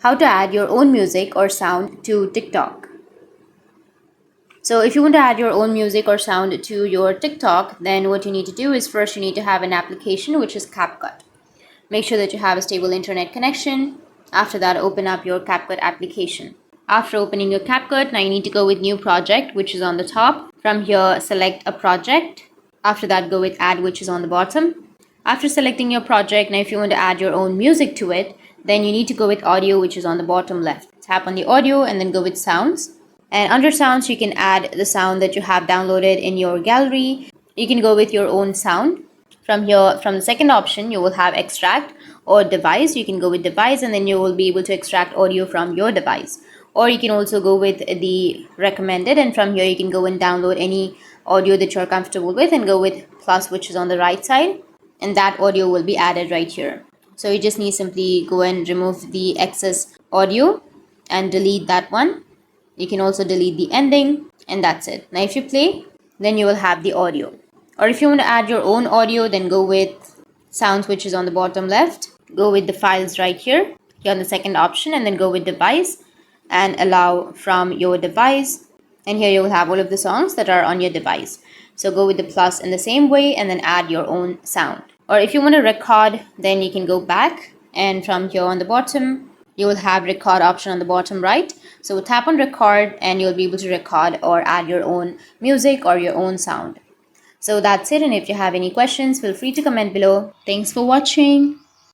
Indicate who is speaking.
Speaker 1: how to add your own music or sound to TikTok. So if you want to add your own music or sound to your TikTok, then what you need to do is first you need to have an application, which is CapCut. Make sure that you have a stable internet connection. After that, open up your CapCut application. After opening your CapCut, now you need to go with new project, which is on the top. From here, select a project. After that, go with add, which is on the bottom. After selecting your project, now if you want to add your own music to it, then you need to go with audio, which is on the bottom left. Tap on the audio and then go with sounds. And under sounds, you can add the sound that you have downloaded in your gallery. You can go with your own sound. From here, from the second option, you will have extract or device. You can go with device and then you will be able to extract audio from your device. Or you can also go with the recommended, and from here you can go and download any audio that you're comfortable with and go with plus, which is on the right side, and that audio will be added right here. So you just need simply go and remove the excess audio and delete that one. You can also delete the ending, and that's it. Now if you play, then you will have the audio. Or if you want to add your own audio, then go with sounds, which is on the bottom left. Go with the files right here on the second option, and then go with device and allow from your device. And here you will have all of the songs that are on your device. So go with the plus in the same way and then add your own sound. Or if you want to record, then you can go back, and from here on the bottom, you will have record option on the bottom right. So tap on record and you'll be able to record or add your own music or your own sound. So that's it, and if you have any questions, feel free to comment below. Thanks for watching.